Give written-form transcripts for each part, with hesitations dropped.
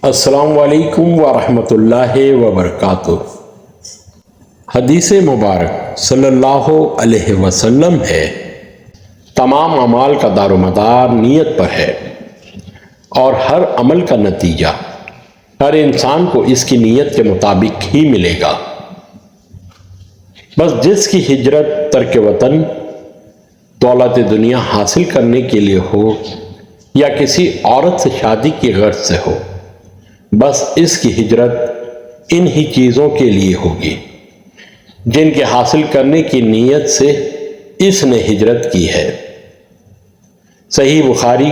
अस्सलामु अलैकुम वरहमतुल्लाहि वबरकातुह। हदीस मुबारक सल्लल्लाहु अलैहि वसल्लम है, तमाम अमाल का दारोमदार नीयत पर है और हर अमल का नतीजा हर इंसान को इसकी नीयत के मुताबिक ही मिलेगा। बस जिसकी हिजरत तर्क वतन दौलत दुनिया हासिल करने के लिए हो या किसी औरत से शादी की गर्ज से हो, बस इसकी हिजरत इन ही चीज़ों के लिए होगी जिनके हासिल करने की नीयत से इसने हिजरत की है। सही बुखारी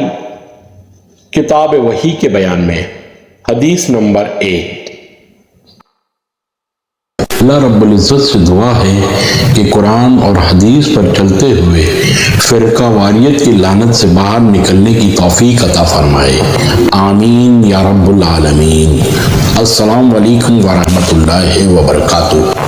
किताब वही के बयान में हदीस नंबर 1। अल्लाह रब्बुल इज़्ज़त से दुआ है कि कुरान और हदीस पर चलते हुए फ़िरका वारियत की लानत से बाहर निकलने की तौफीक अता फरमाए। आमीन या रब्बुल आलमीन। अस्सलामु अलैकुम व रहमतुल्लाहि व बरकातुहू।